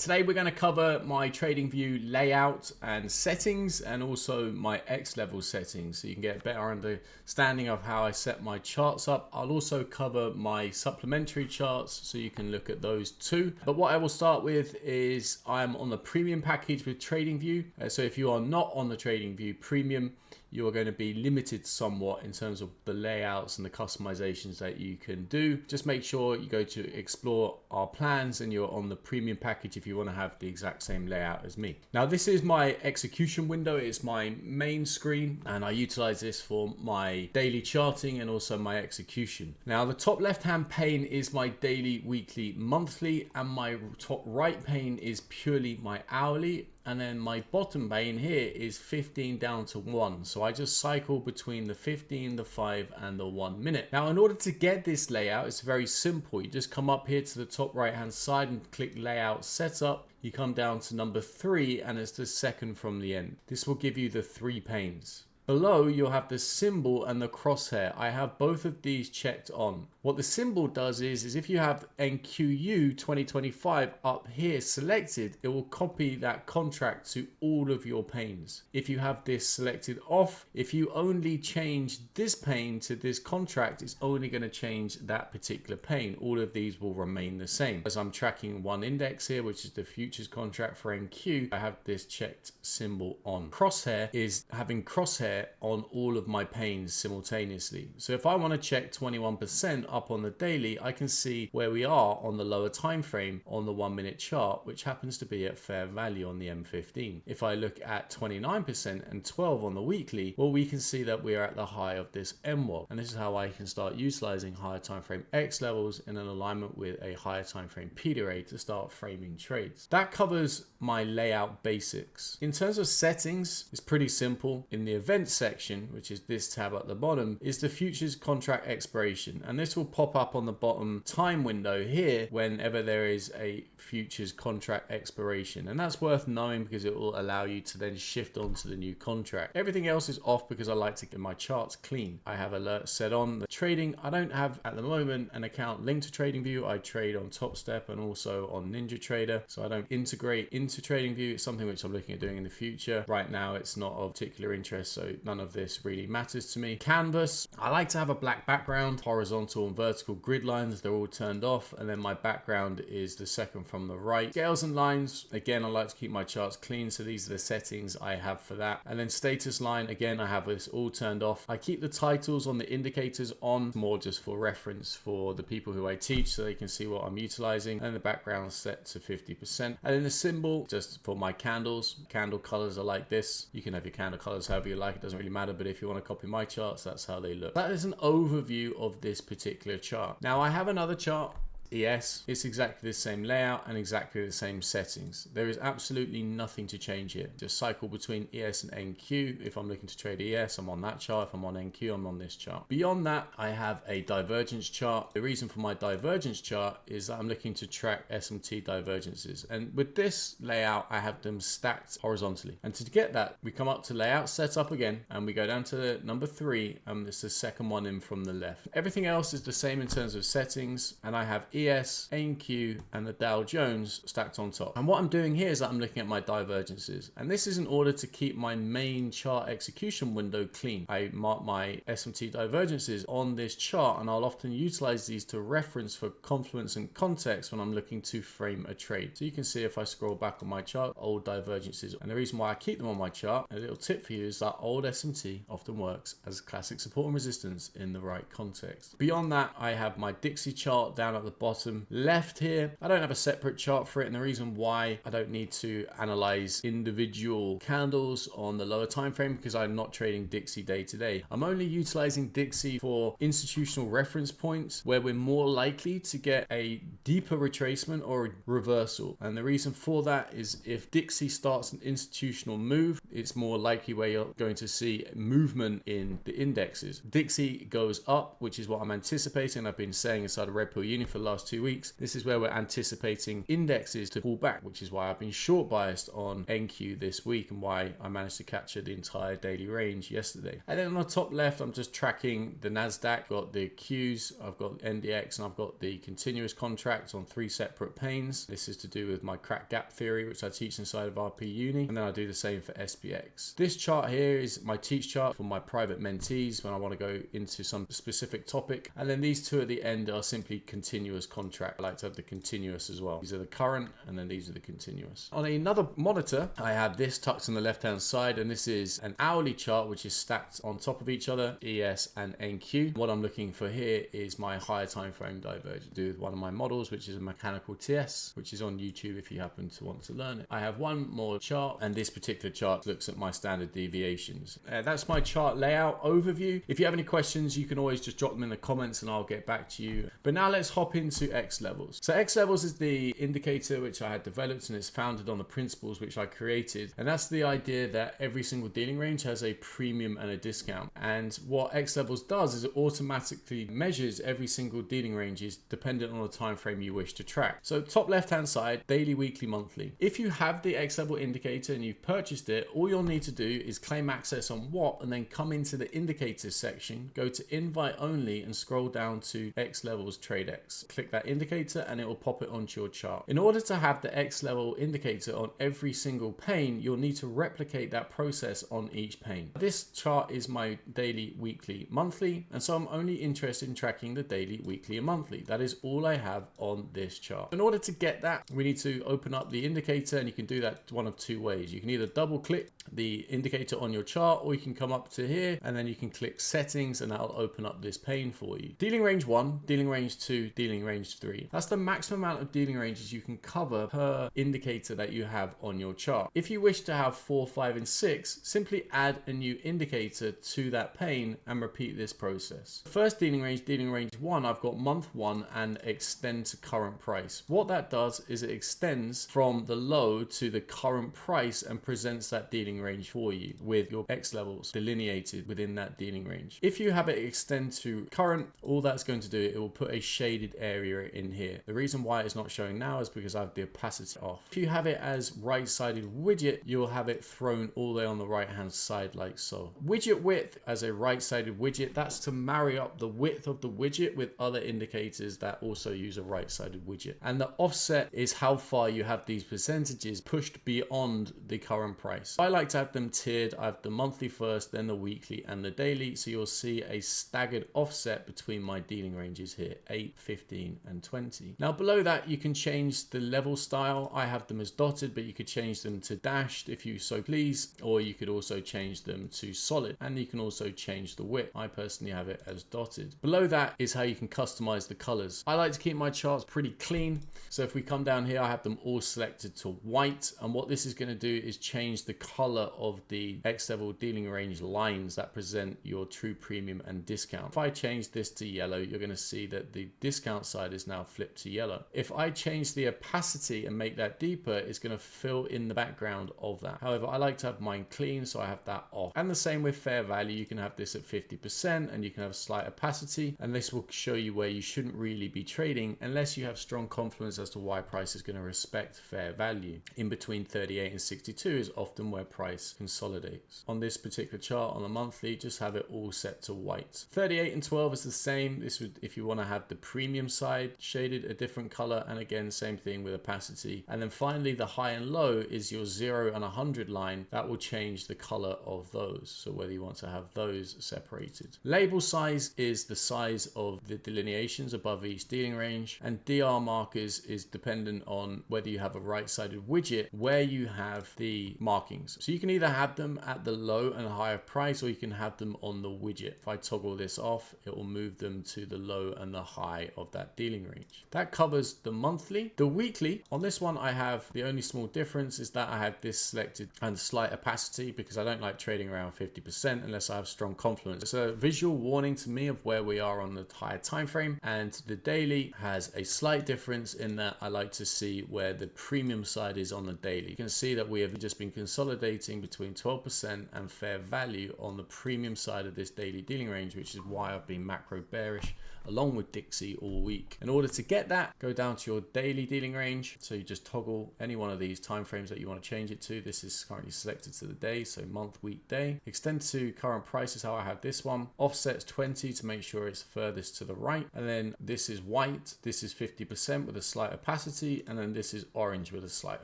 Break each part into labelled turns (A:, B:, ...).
A: Today we're going to cover my TradingView layout and settings, and also my Xlevels settings, so you can get a better understanding of how I set my charts up. I'll also cover my supplementary charts so you can look at those too. But what I will start with is I'm on the premium package with TradingView. So if you are not on the TradingView premium, you are going to be limited somewhat in terms of the layouts and the customizations that you can do. Just make sure you go to explore our plans and you're on the premium package if you want to have the exact same layout as me. Now this is my execution window. It's my main screen and I utilize this for my daily charting and also my execution. Now the top left hand pane is my daily, weekly, monthly, and my top right pane is purely my hourly. And then my bottom pane here is 15 down to 1. So I just cycle between the 15, the 5 and the 1 minute. Now in order to get this layout, it's very simple. You just come up here to the top right hand side and click layout setup. You come down to number 3 and it's the second from the end. This will give you the 3 panes. Below, you'll have the symbol and the crosshair. I have both of these checked on. What the symbol does is if you have NQU 2025 up here selected, it will copy that contract to all of your panes. If you have this selected off, if you only change this pane to this contract, it's only going to change that particular pane. All of these will remain the same. As I'm tracking one index here, which is the futures contract for NQ, I have this checked symbol on. Crosshair is having crosshair on all of my panes simultaneously. So if I want to check 21% up on the daily, I can see where we are on the lower time frame on the 1 minute chart, which happens to be at fair value on the M15. If I look at 29% and 12 on the weekly, well, we can see that we're at the high of this MWAB. And this is how I can start utilizing higher time frame X levels in an alignment with a higher time frame PDRA to start framing trades. That covers my layout basics. In terms of settings, it's pretty simple. In the events section, which is this tab at the bottom, is the futures contract expiration, and this will pop up on the bottom time window here whenever there is a futures contract expiration, and that's worth knowing because it will allow you to then shift on to the new contract. Everything else is off because I like to get my charts clean. I have alerts set on. The trading, I don't have at the moment an account linked to TradingView. I trade on Top Step and also on NinjaTrader, so I don't integrate into TradingView. It's something which I'm looking at doing in the future. Right now it's not of particular interest, so none of this really matters to me. Canvas, I like to have a black background, horizontal and vertical grid lines, they're all turned off, and then my background is the second from the right. Scales and lines, again, I like to keep my charts clean, so these are the settings I have for that. And then status line, again, I have this all turned off. I keep the titles on the indicators on, more just for reference for the people who I teach so they can see what I'm utilizing, and the background set to 50%. And then the symbol, just for my candles, candle colors are like this. You can have your candle colors however you like, it doesn't really matter, but if you want to copy my charts, that's how they look. That is an overview of this particular chart. Now I have another chart, ES. It's exactly the same layout and exactly the same settings. There is absolutely nothing to change here. Just cycle between ES and NQ. If I'm looking to trade ES, I'm on that chart. If I'm on NQ, I'm on this chart. Beyond that, I have a divergence chart. The reason for my divergence chart is that I'm looking to track SMT divergences. And with this layout, I have them stacked horizontally. And to get that, we come up to layout setup again, and we go down to number 3, and it's the second one in from the left. Everything else is the same in terms of settings, and I have ES, NQ, and the Dow Jones stacked on top. And what I'm doing here is that I'm looking at my divergences. And this is in order to keep my main chart execution window clean. I mark my SMT divergences on this chart, and I'll often utilize these to reference for confluence and context when I'm looking to frame a trade. So you can see if I scroll back on my chart, old divergences. And the reason why I keep them on my chart, a little tip for you, is that old SMT often works as classic support and resistance in the right context. Beyond that, I have my Dixie chart down at the bottom left here. I don't have a separate chart for it, and the reason why I don't need to analyze individual candles on the lower time frame because I'm not trading Dixie day to day. I'm only utilizing Dixie for institutional reference points where we're more likely to get a deeper retracement or a reversal. And the reason for that is if Dixie starts an institutional move, it's more likely where you're going to see movement in the indexes. Dixie goes up, which is what I'm anticipating. I've been saying inside a Red Pill Uni for the last last 2 weeks. This is where we're anticipating indexes to pull back, which is why I've been short biased on NQ this week and why I managed to capture the entire daily range yesterday. And then on the top left, I'm just tracking the NASDAQ. I've got the Qs, I've got NDX, and I've got the continuous contracts on 3 separate panes. This is to do with my crack gap theory, which I teach inside of RP Uni. And then I do the same for SPX. This chart here is my teach chart for my private mentees when I want to go into some specific topic. And then these two at the end are simply continuous contract. I like to have the continuous as well. These are the current, and then these are the continuous. On another monitor, I have this tucked on the left-hand side, and this is an hourly chart, which is stacked on top of each other, ES and NQ. What I'm looking for here is my higher time frame divergence. Do with one of my models, which is a mechanical TS, which is on YouTube if you happen to want to learn it. I have one more chart, and this particular chart looks at my standard deviations. That's my chart layout overview. If you have any questions, you can always just drop them in the comments and I'll get back to you. But now let's hop into Xlevels. So Xlevels is the indicator which I had developed, and it's founded on the principles which I created. And that's the idea that every single dealing range has a premium and a discount. And what Xlevels does is it automatically measures every single dealing range is dependent on the time frame you wish to track. So top left-hand side, daily, weekly, monthly. If you have the Xlevel indicator and you've purchased it, all you'll need to do is claim access on what, and then come into the indicators section, go to invite only and scroll down to Xlevels TradeX. Click that indicator and it will pop it onto your chart. In order to have the Xlevel indicator on every single pane, you'll need to replicate that process on each pane. This chart is my daily, weekly, monthly, and so I'm only interested in tracking the daily, weekly, and monthly. That is all I have on this chart. In order to get that, we need to open up the indicator, and you can do that one of two ways. You can either double click the indicator on your chart, or you can come up to here and then you can click settings, and that'll open up this pane for you. Dealing range 1, dealing range 2, dealing range 3. That's the maximum amount of dealing ranges you can cover per indicator that you have on your chart. If you wish to have 4, 5, and 6, simply add a new indicator to that pane and repeat this process. First dealing range 1, I've got month 1 and extend to current price. What that does is it extends from the low to the current price and presents that dealing range for you with your Xlevels delineated within that dealing range. If you have it extend to current, all that's going to do, it will put a shaded area in here. The reason why it's not showing now is because I have the opacity off. If you have it as right-sided widget, you'll have it thrown all the way on the right-hand side like so. Widget width as a right-sided widget, that's to marry up the width of the widget with other indicators that also use a right-sided widget. And the offset is how far you have these percentages pushed beyond the current price. I like to have them tiered. I have the monthly first, then the weekly and the daily. So you'll see a staggered offset between my dealing ranges here, 8, 15 and 20. Now below that, you can change the level style. I have them as dotted, but you could change them to dashed if you so please, or you could also change them to solid, and you can also change the width. I personally have it as dotted. Below that is how you can customize the colors. I like to keep my charts pretty clean. So if we come down here, I have them all selected to white. And what this is going to do is change the color of the Xlevel dealing range lines that present your true premium and discount. If I change this to yellow, you're going to see that the discount side is now flipped to yellow. If I change the opacity and make that deeper, it's going to fill in the background of that. However, I like to have mine clean, so I have that off. And the same with fair value. You can have this at 50% and you can have slight opacity, and this will show you where you shouldn't really be trading unless you have strong confidence as to why price is going to respect fair value. In between 38 and 62 is often where price consolidates. On this particular chart on the monthly, just have it all set to white. 38 and 12 is the same. This would, if you want to have the premium side shaded a different color, and again same thing with opacity. And then finally the high and low is your 0 and 100 line. That will change the color of those, so whether you want to have those separated. Label size is the size of the delineations above each dealing range, and DR markers is dependent on whether you have a right-sided widget where you have the markings. So you can either have them at the low and higher price, or you can have them on the widget. If I toggle this off, it will move them to the low and the high of that dealing range. That covers the monthly. The weekly, on this one I have the only small difference is that I have this selected and slight opacity because I don't like trading around 50% unless I have strong confidence. It's a visual warning to me of where we are on the higher time frame, and the daily has a slight difference in that I like to see where the premium side is on the daily. You can see that we have just been consolidating between 12% and fair value on the premium side of this daily dealing range, which is why I've been macro bearish along with Dixie all week. In order to get that, go down to your daily dealing range. So you just toggle any one of these time frames that you want to change it to. This is currently selected to the day, so month, week, day. Extend to current price is how I have this one. Offsets 20 to make sure it's furthest to the right. And then this is white. This is 50% with a slight opacity. And then this is orange with a slight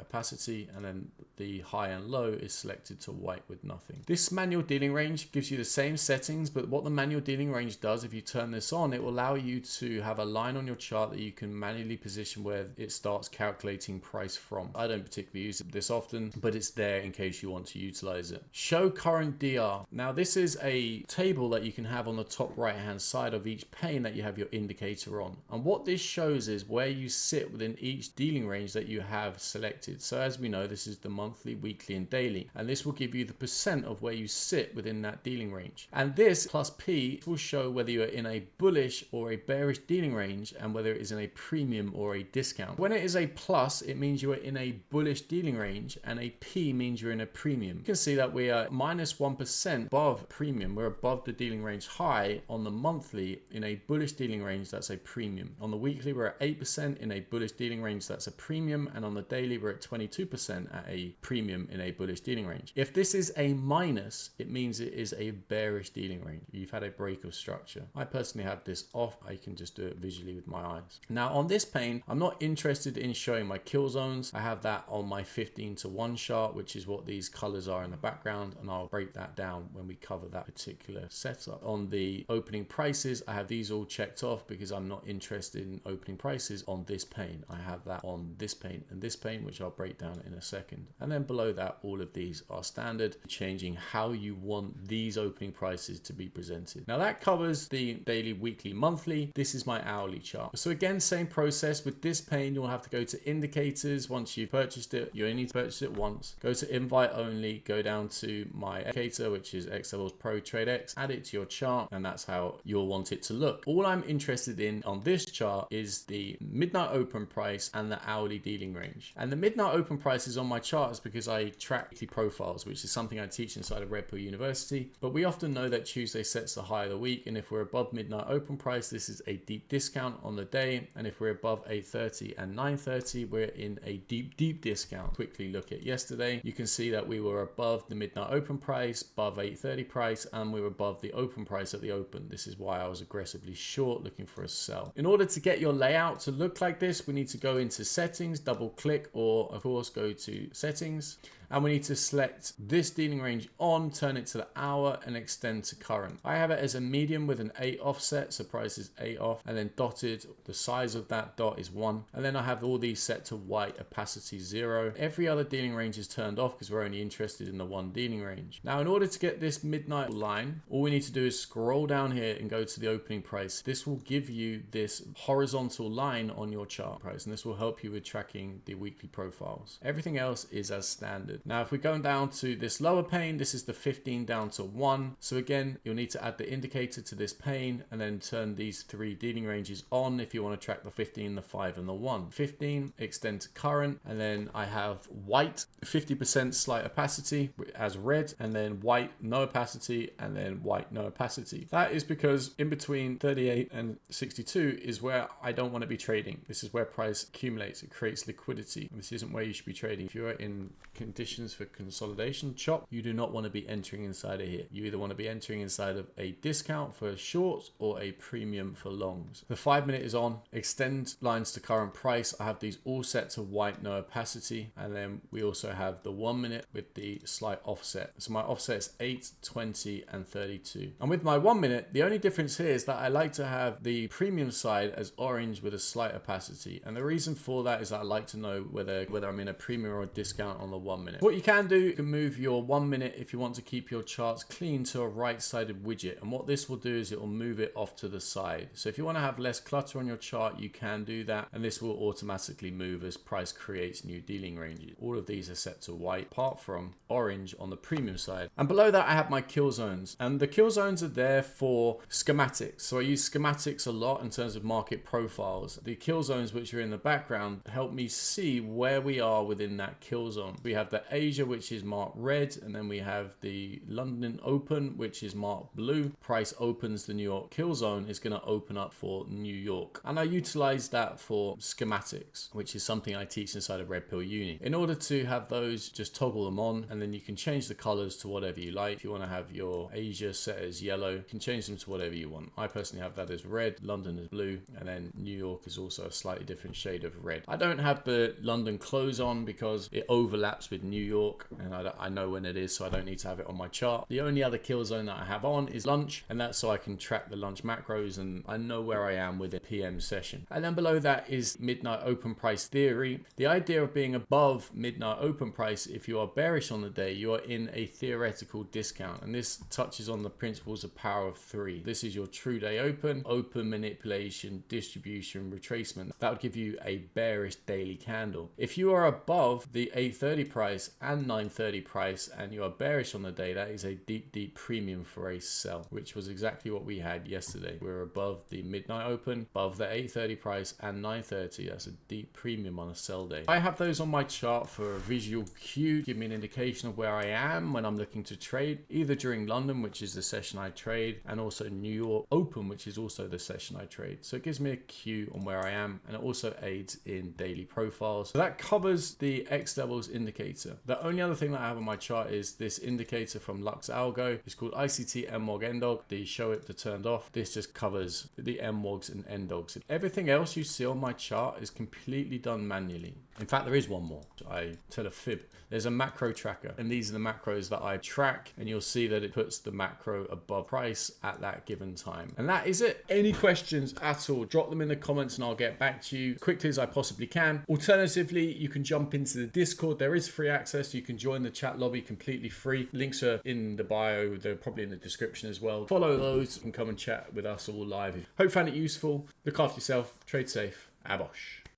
A: opacity. And then the high and low is selected to white with nothing. This manual dealing range gives you the same settings, but what the manual dealing range does, if you turn this on, it will allow you to have a line on your chart that you can manually position where it starts calculating price from. I don't particularly use it this often, but it's there in case you want to utilize it. Show current DR. Now this is a table that you can have on the top right hand side of each pane that you have your indicator on. And what this shows is where you sit within each dealing range that you have selected. So as we know, this is the monthly, weekly and daily, and this will give you the percent of where you sit within that dealing range. And this plus P will show whether you're in a bullish or a bearish dealing range and whether it is in a premium or a discount. When it is a plus, it means you are in a bullish dealing range, and a P means you're in a premium. You can see that we are minus 1% above premium. We're above the dealing range high on the monthly. In a bullish dealing range, that's a premium. On the weekly, we're at 8% in a bullish dealing range, that's a premium. And on the daily, we're at 22% at a premium in a bullish dealing range. If this is a minus, it means it is a bearish dealing range. You've had a break of structure. I personally have this off. I can just do it visually with my eyes. Now on this pane, I'm not interested in showing my kill zones. I have that on my 15:1 chart, which is what these colors are in the background, and I'll break that down when we cover that particular setup. On the opening prices, I have these all checked off because I'm not interested in opening prices on this pane. I have that on this pane and this pane, which I'll break down in a second. And then below that, all of these are standard, changing how you want these opening prices to be presented. Now that covers the daily, weekly, monthly. This is my hourly chart. So again, same process with this pane. You'll have to go to indicators. Once you've purchased it, you only need to purchase it once. Go to invite only, go down to my indicator, which is Xlevels Pro TradeX, add it to your chart, and that's how you'll want it to look. All I'm interested in on this chart is the midnight open price and the hourly dealing range. And the midnight open price is on my charts because I track weekly profiles, which is something I teach inside of Red Pill University. But we often know that Tuesday sets the high of the week, and if we're above midnight open price, this is a deep discount on the day. And if we're above 8:30 and 9:30, we're in a deep discount. Quickly look at yesterday. You can see that we were above the midnight open price, above 8:30 price, and we were above the open price at the open. This is why I was aggressively short, looking for a sell. In order to get your layout to look like this, we need to go into settings, double click, or of course go to settings. And we need to select this dealing range on, turn it to the hour, and extend to current. I have it as a medium with an 8 offset, so price is 8 off, and then dotted, the size of that dot is 1. And then I have all these set to white, opacity 0. Every other dealing range is turned off because we're only interested in the one dealing range. Now, in order to get this midnight line, all we need to do is scroll down here and go to the opening price. This will give you this horizontal line on your chart price, and this will help you with tracking the weekly profiles. Everything else is as standard. Now, if we go down to this lower pane, this is the 15 down to 1. So again, you'll need to add the indicator to this pane and then turn these 3 dealing ranges on if you want to track the 15, the 5 and the 1. 15, extend to current, and then I have white, 50% slight opacity as red, and then white, no opacity, and then white, no opacity. That is because in between 38 and 62 is where I don't want to be trading. This is where price accumulates. It creates liquidity. This isn't where you should be trading. If you're in conditions for consolidation chop, you do not want to be entering inside of here. You either want to be entering inside of a discount for shorts or a premium for longs. The 5 minute is on, extend lines to current price. I have these all set to white, no opacity, and then we also have the 1 minute with the slight offset. So my offset is 8, 20 and 32. And with my 1 minute, the only difference here is that I like to have the premium side as orange with a slight opacity, and the reason for that is that I like to know whether I'm in a premium or a discount on the 1 minute. What you can do, you can move your 1 minute if you want to keep your charts clean to a right-sided widget. And what this will do is it will move it off to the side. So if you want to have less clutter on your chart, you can do that. And this will automatically move as price creates new dealing ranges. All of these are set to white, apart from orange on the premium side. And below that, I have my kill zones. And the kill zones are there for schematics. So I use schematics a lot in terms of market profiles. The kill zones, which are in the background, help me see where we are within that kill zone. We have the Asia, which is marked red, and then we have the London Open, which is marked blue. Price opens the New York kill zone is going to open up for New York. And I utilize that for schematics, which is something I teach inside of Red Pill Uni. In order to have those, just toggle them on, and then you can change the colors to whatever you like. If you want to have your Asia set as yellow, you can change them to whatever you want. I personally have that as red, London is blue, and then New York is also a slightly different shade of red. I don't have the London close on because it overlaps with New York, and I know when it is, so I don't need to have it on my chart. The only other kill zone that I have on is lunch, and that's so I can track the lunch macros and I know where I am with a PM session. And then below that is midnight open price theory. The idea of being above midnight open price, if you are bearish on the day, you are in a theoretical discount, and this touches on the principles of power of three. This is your true day open manipulation, distribution, retracement. That would give you a bearish daily candle. If you are above the 8:30 price and 9:30 price and you are bearish on the day, that is a deep premium for a sell, which was exactly what we had yesterday. We're above the midnight open, above the 8:30 price and 9:30. That's a deep premium on a sell day. I have those on my chart for a visual cue, give me an indication of where I am when I'm looking to trade, either during London, which is the session I trade, and also New York Open, which is also the session I trade. So it gives me a cue on where I am, and it also aids in daily profiles. So that covers the Xlevels indicator. The only other thing that I have on my chart is this indicator from Lux Algo. It's called ICT MWOG NDOG. The show it to turned off. This just covers the MWOGs and NDOGs. Everything else you see on my chart is completely done manually. In fact, there is one more. I tell a fib. There's a macro tracker, and these are the macros that I track, and you'll see that it puts the macro above price at that given time. And that is it. Any questions at all, drop them in the comments and I'll get back to you as quickly as I possibly can. Alternatively, you can jump into the Discord. There is free access. You can join the chat lobby completely free. Links are in the bio. They're probably in the description as well. Follow those and come and chat with us all live. Hope you found it useful. Look after yourself. Trade safe. Abosh.